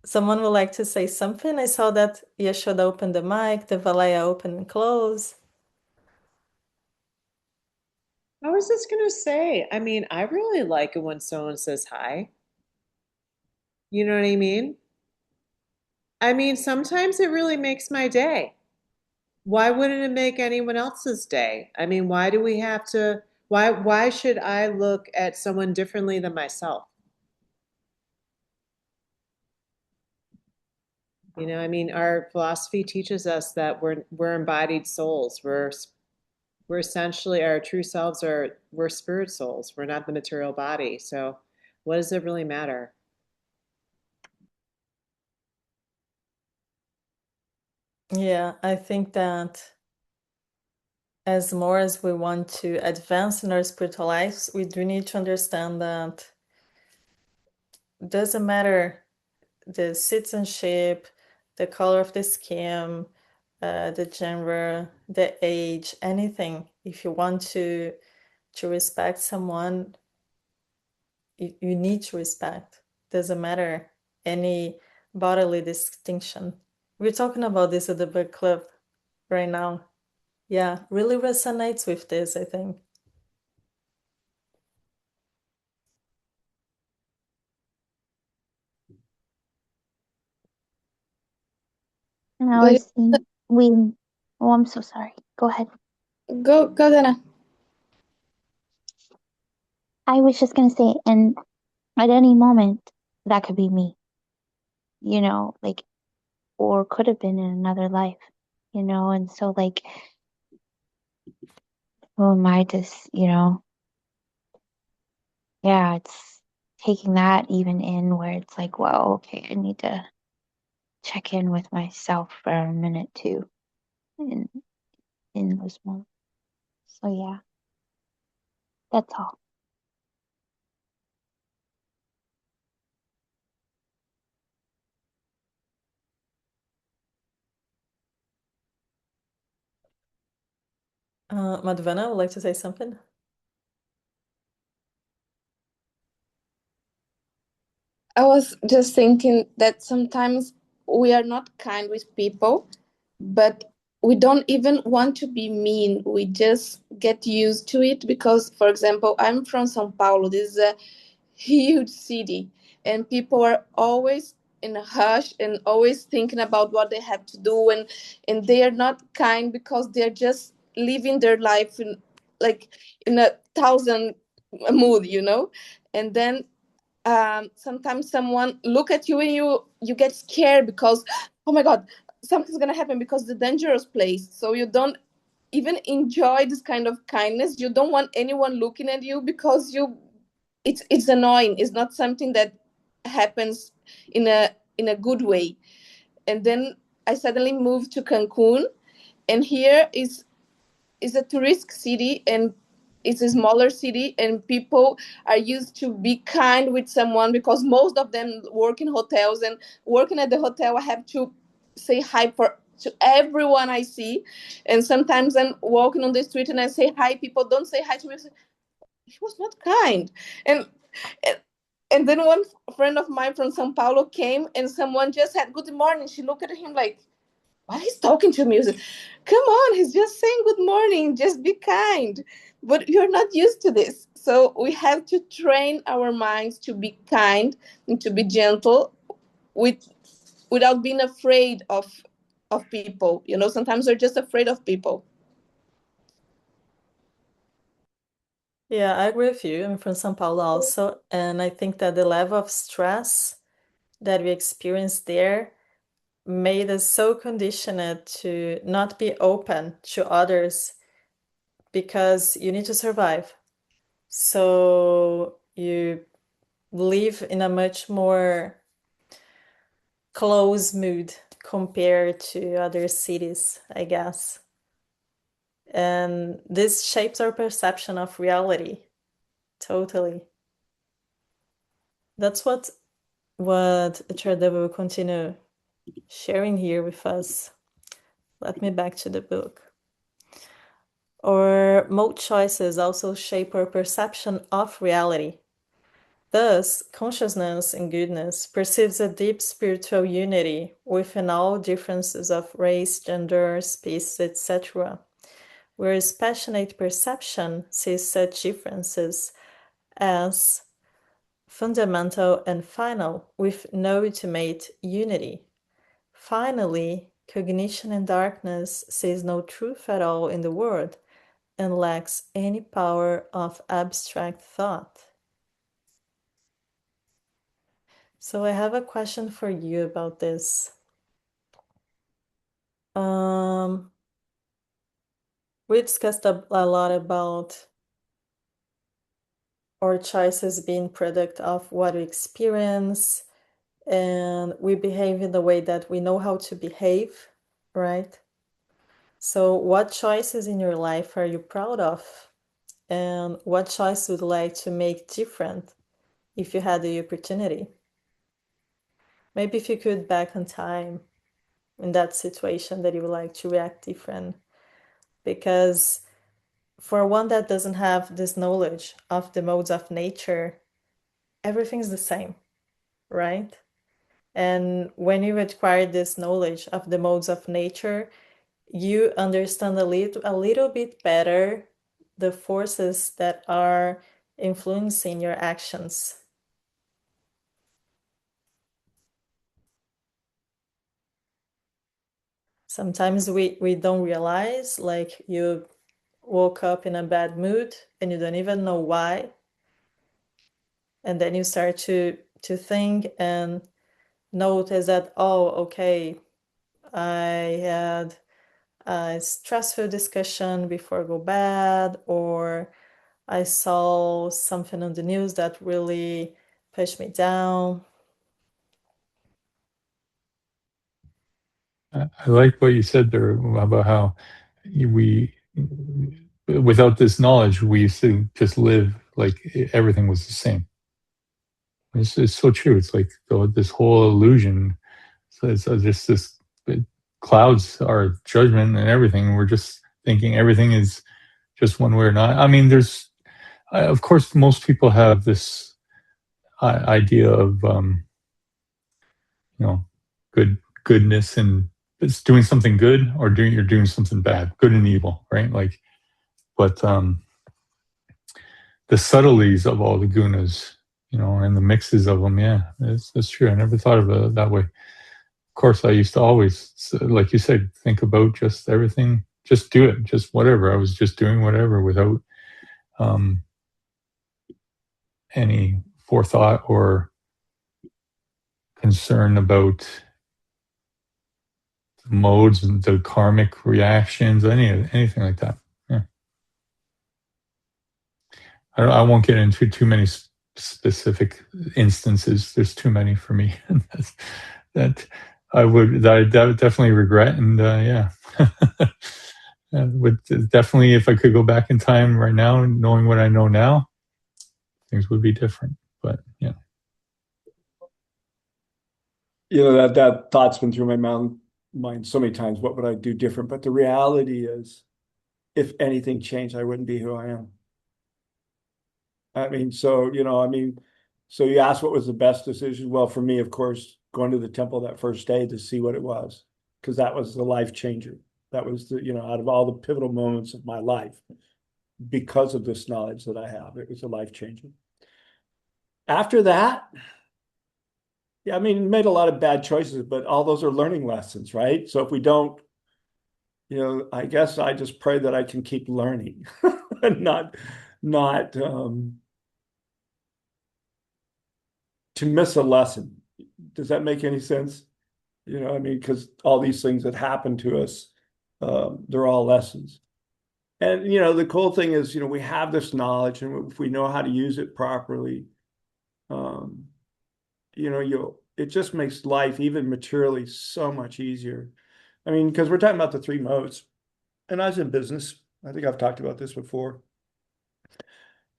Someone would like to say something? I saw that Yashoda opened the mic, the Valaya open and close. I was just gonna say, I mean, I really like it when someone says hi. You know what I mean? I mean, sometimes it really makes my day. Why wouldn't it make anyone else's day? I mean, why do we have to, why should I look at someone differently than myself? You know, I mean, our philosophy teaches us that we're embodied souls. We're essentially our true selves we're spirit souls. We're not the material body. So what does it really matter? Yeah, I think that as more as we want to advance in our spiritual lives, we do need to understand that it doesn't matter the citizenship, the color of the skin, the gender, the age, anything. If you want to respect someone, you need to respect. Doesn't matter any bodily distinction. We're talking about this at the book club right now. Yeah, really resonates with this, I think. And I Do was thinking, oh, I'm so sorry. Go ahead. go, Guna. I was just gonna say, and at any moment, that could be me, like, or could have been in another life, and so, like, who am I to, yeah, it's taking that even in where it's like, well, okay, I need to check in with myself for a minute too, in those moments. So yeah, that's all. Madhvana would like to say something. I was just thinking that sometimes we are not kind with people, but we don't even want to be mean. We just get used to it because, for example, I'm from São Paulo. This is a huge city, and people are always in a hush and always thinking about what they have to do, and they are not kind because they're just living their life in, like, in a thousand mood, and then sometimes someone look at you and you get scared because, oh my god, something's gonna happen, because the dangerous place, so you don't even enjoy this kind of kindness. You don't want anyone looking at you because it's annoying. It's not something that happens in a good way. And then I suddenly moved to Cancun, and here is a tourist city, and it's a smaller city, and people are used to be kind with someone because most of them work in hotels, and working at the hotel I have to say hi to everyone I see. And sometimes I'm walking on the street and I say hi, people don't say hi to me. I say, he was not kind. And and then one friend of mine from Sao Paulo came, and someone just said good morning. She looked at him like, why he's talking to me? I said, come on, he's just saying good morning, just be kind. But you're not used to this, so we have to train our minds to be kind and to be gentle with without being afraid of people. Sometimes we're just afraid of people. Yeah, I agree with you. I'm from São Paulo also, and I think that the level of stress that we experienced there made us so conditioned to not be open to others because you need to survive. So you live in a much more close mood compared to other cities, I guess. And this shapes our perception of reality totally. That's what Chardeva will continue sharing here with us. Let me back to the book. Our mode choices also shape our perception of reality. Thus, consciousness in goodness perceives a deep spiritual unity within all differences of race, gender, species, etc., whereas passionate perception sees such differences as fundamental and final, with no ultimate unity. Finally, cognition in darkness sees no truth at all in the world and lacks any power of abstract thought. So I have a question for you about this. We discussed a lot about our choices being product of what we experience, and we behave in the way that we know how to behave, right? So what choices in your life are you proud of? And what choice would you like to make different if you had the opportunity? Maybe if you could back on time in that situation that you would like to react different. Because for one that doesn't have this knowledge of the modes of nature, everything's the same, right? And when you acquire this knowledge of the modes of nature, you understand a little bit better the forces that are influencing your actions. Sometimes we don't realize, like you woke up in a bad mood and you don't even know why. And then you start to think and notice that, oh, okay, I had a stressful discussion before go bed, or I saw something on the news that really pushed me down. I like what you said there about how we, without this knowledge, we used to just live like everything was the same. It's so true. It's like this whole illusion. So it's just this clouds our judgment and everything. And we're just thinking everything is just one way or not. I mean, of course, most people have this idea of, you know, goodness, and it's doing something good or you're doing something bad, good and evil, right? Like, but the subtleties of all the gunas, and the mixes of them, yeah, that's true. I never thought of it that way. Of course, I used to always, like you said, think about just everything, just do it, just whatever. I was just doing whatever without um, any forethought or concern about the modes and the karmic reactions, anything like that. Yeah. I won't get into too many specific instances. There's too many for me. that that I would definitely regret. And yeah, would definitely, if I could go back in time right now, knowing what I know now, things would be different. But yeah, That thought's been through my mind so many times. What would I do different? But the reality is, if anything changed, I wouldn't be who I am. I mean, so you asked what was the best decision? Well, for me, of course, going to the temple that first day to see what it was, because that was the life changer. That was out of all the pivotal moments of my life, because of this knowledge that I have, it was a life changer. After that, yeah, I mean, made a lot of bad choices, but all those are learning lessons, right? So if we don't, I guess I just pray that I can keep learning and not to miss a lesson. Does that make any sense? I mean, because all these things that happen to us, they're all lessons. And, the cool thing is, we have this knowledge, and if we know how to use it properly, um, it just makes life, even materially, so much easier. I mean, because we're talking about the three modes. And I was in business. I think I've talked about this before.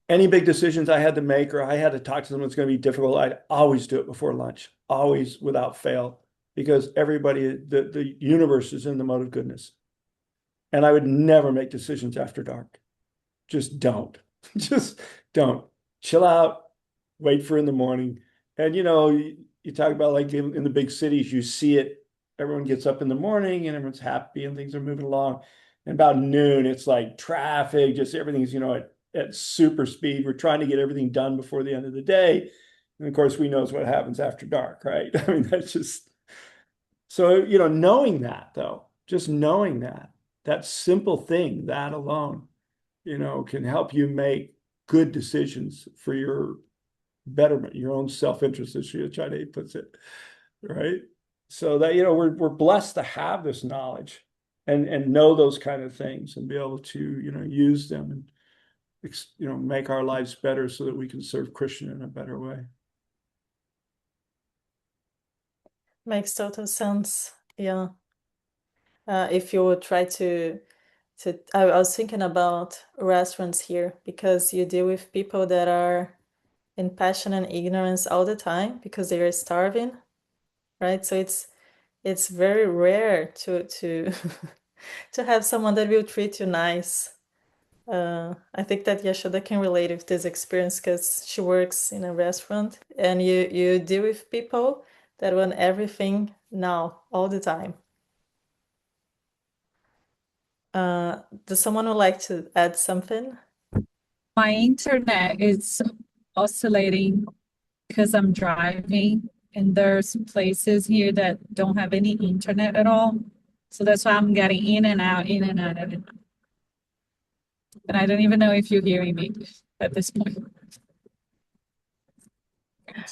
Any big decisions I had to make, or I had to talk to someone that's going to be difficult, I'd always do it before lunch, always without fail, because the universe is in the mode of goodness. And I would never make decisions after dark. Just don't. Just don't. Chill out, wait for in the morning. And you talk about, like, in the big cities, you see it. Everyone gets up in the morning and everyone's happy and things are moving along. And about noon, it's like traffic, just everything's, at super speed. We're trying to get everything done before the end of the day. And of course, we knows what happens after dark, right? I mean, that's just so, knowing that, though, just knowing that simple thing, that alone, can help you make good decisions for your betterment, your own self-interest, as Chinese puts it, right? So that, we're blessed to have this knowledge. and know those kind of things and be able to, use them and, make our lives better so that we can serve Krishna in a better way. Makes total sense. Yeah. If you would try I was thinking about restaurants here because you deal with people that are in passion and ignorance all the time because they are starving, right? So it's very rare to to have someone that will treat you nice. I think that Yashoda can relate with this experience because she works in a restaurant and you deal with people that want everything now all the time. Does someone would like to add something? My internet is oscillating because I'm driving, and there's places here that don't have any internet at all. So that's why I'm getting in and out, in and out of it. And I don't even know if you're hearing me at this point.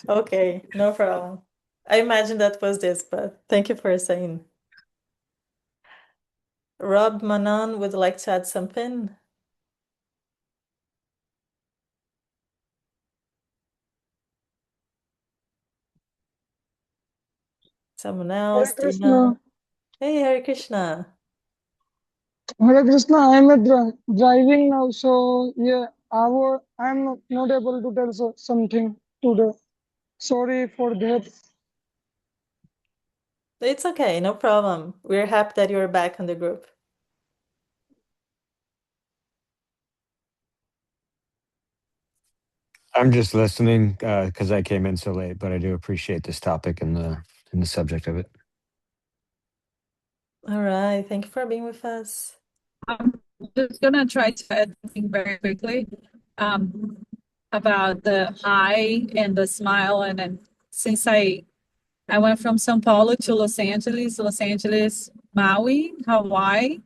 Okay, no problem. I imagine that was this, but thank you for saying. Rob Manon would like to add something. Someone Hare else, Krishna. Tina. Hey, Hare Krishna. Hare Krishna. I'm driving now, so yeah, I'm not able to tell something today. Sorry for that. It's okay, no problem. We're happy that you're back on the group. I'm just listening because I came in so late, but I do appreciate this topic and the subject of it. All right, thank you for being with us. I'm just gonna try to add something very quickly about the hi and the smile, and then since I went from São Paulo to Los Angeles, Maui, Hawaii.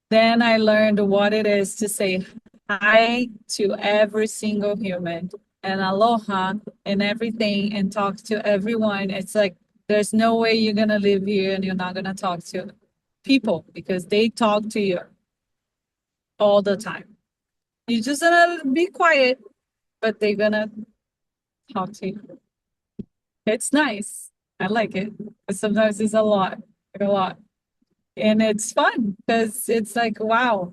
Then I learned what it is to say hi to every single human and aloha and everything and talk to everyone. It's like there's no way you're gonna live here and you're not gonna talk to people because they talk to you all the time. You're just gonna be quiet, but they're gonna talk to you. It's nice. I like it. But sometimes it's a lot, a lot. And it's fun because it's like, wow,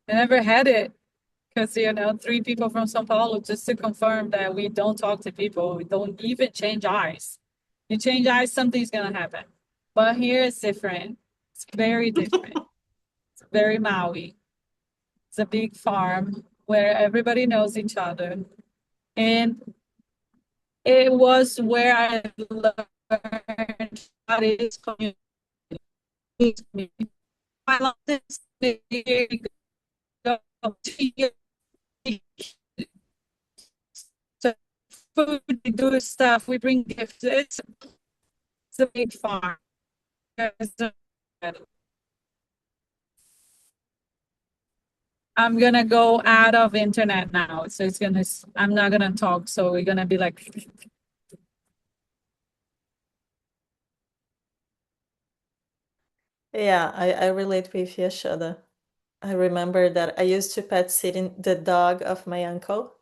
I never had it. Because, 3 people from Sao Paulo just to confirm that we don't talk to people. We don't even change eyes. You change eyes, something's going to happen. But here it's different. It's very different. It's very Maui. It's a big farm where everybody knows each other. And it was where I learned what is community. I love this big so food, we do stuff, we bring gifts. It's a big farm. I'm gonna go out of internet now, so I'm not gonna talk, so we're gonna be like. Yeah, I relate with Yashoda. I remember that I used to pet sitting the dog of my uncle,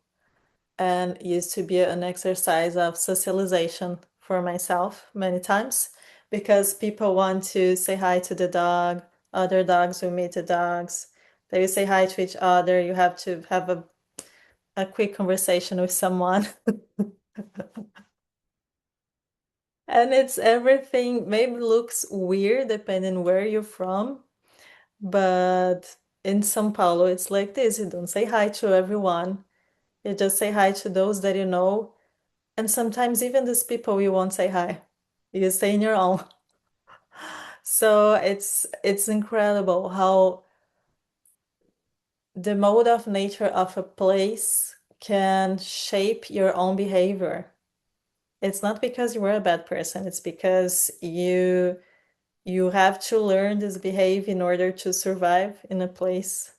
and it used to be an exercise of socialization for myself many times because people want to say hi to the dog, other dogs will meet the dogs, they will say hi to each other, you have to have a quick conversation with someone. And it's everything maybe looks weird depending where you're from, but in São Paulo it's like this. You don't say hi to everyone. You just say hi to those that you know. And sometimes even these people you won't say hi. You stay in your own. So it's incredible how the mode of nature of a place can shape your own behavior. It's not because you were a bad person, it's because you have to learn this behavior in order to survive in a place.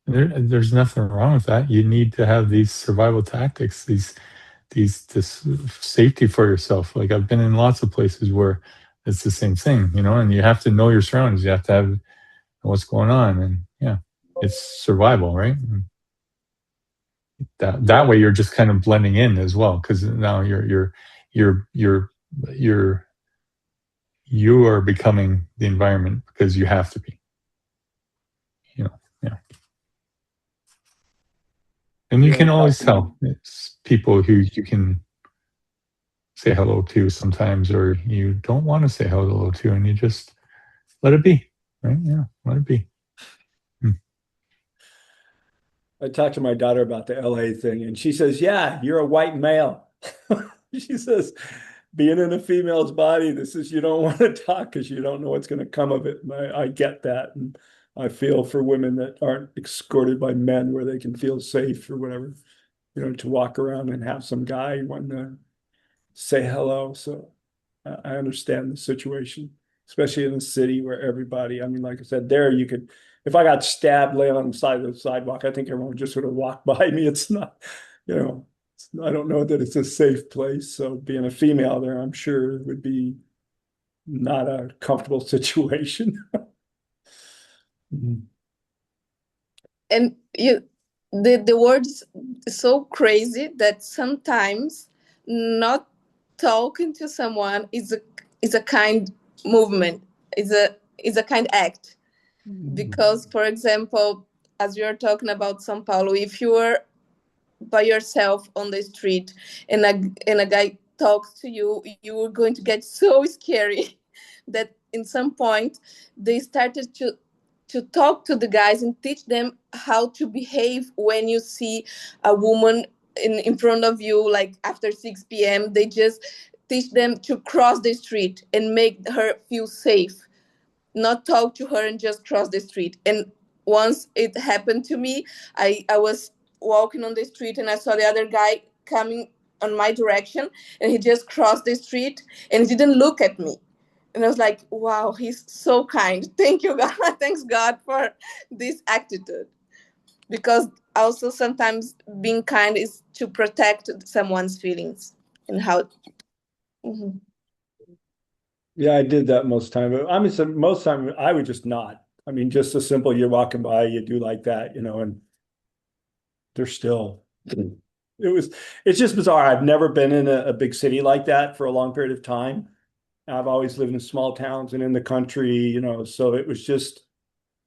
There's nothing wrong with that. You need to have these survival tactics, this safety for yourself. Like I've been in lots of places where it's the same thing, and you have to know your surroundings. You have to have what's going on, and yeah, it's survival, right? And that way you're just kind of blending in as well, because now you are becoming the environment because you have to be, yeah. And you can always tell it's people who you can say hello to sometimes, or you don't want to say hello to, and you just let it be, right? Yeah, let it be. I talked to my daughter about the LA thing, and she says, "Yeah, you're a white male." She says, "Being in a female's body, you don't want to talk because you don't know what's going to come of it." And I get that, and I feel for women that aren't escorted by men where they can feel safe or whatever, to walk around and have some guy want to say hello. So I understand the situation, especially in a city where everybody, I mean, like I said, if I got stabbed laying on the side of the sidewalk, I think everyone would just sort of walk by me. It's not, I don't know that it's a safe place. So being a female there, I'm sure would be not a comfortable situation. And the word's so crazy that sometimes not talking to someone is a kind movement, is a kind act. Because, for example, as we are talking about São Paulo, if you are by yourself on the street and a guy talks to you, you are going to get so scary that in some point they started to talk to the guys and teach them how to behave when you see a woman in front of you, like after 6 p.m. They just teach them to cross the street and make her feel safe, not talk to her and just cross the street. And once it happened to me, I was walking on the street and I saw the other guy coming on my direction, and he just crossed the street and he didn't look at me. And I was like, wow, he's so kind. Thank you, God. Thanks God for this attitude. Because also sometimes being kind is to protect someone's feelings and how. Mm-hmm. Yeah, I did that most time. I mean, so most time I would just nod. I mean, just a simple, you're walking by, you do like that, and they're still, it's just bizarre. I've never been in a big city like that for a long period of time. I've always lived in small towns and in the country, so it was just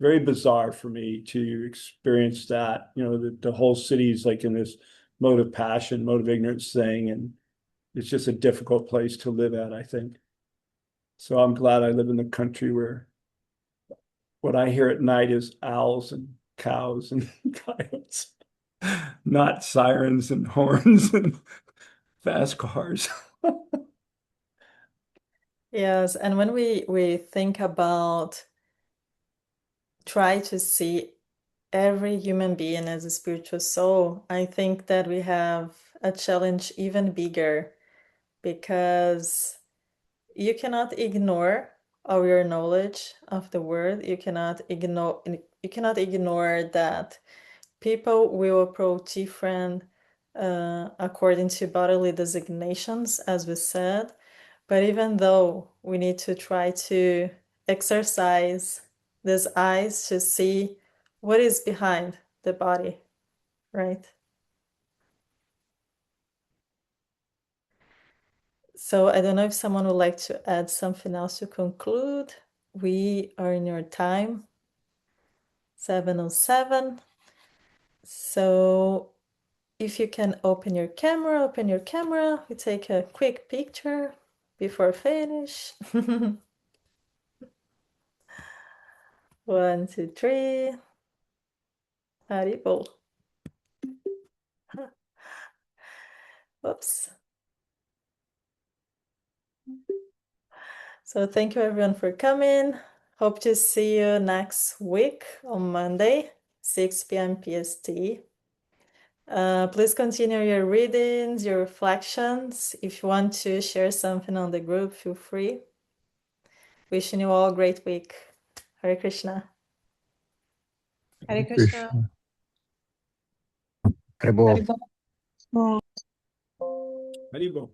very bizarre for me to experience that, the whole city's like in this mode of passion, mode of ignorance thing. And it's just a difficult place to live at, I think. So I'm glad I live in the country where what I hear at night is owls and cows and coyotes, not sirens and horns and fast cars. Yes, and when we think about try to see every human being as a spiritual soul, I think that we have a challenge even bigger, because you cannot ignore all your knowledge of the world. You cannot ignore that people will approach different according to bodily designations, as we said. But even though we need to try to exercise these eyes to see what is behind the body, right? So I don't know if someone would like to add something else to conclude. We are in your time, 7:07. So if you can open your camera, we take a quick picture before finish. 1, 2, 3. Haribo. Oops. So thank you everyone for coming. Hope to see you next week on Monday, 6 p.m. PST. Please continue your readings, your reflections. If you want to share something on the group, feel free. Wishing you all a great week. Hare Krishna. Hare Krishna. Haribo. Haribo. Haribo.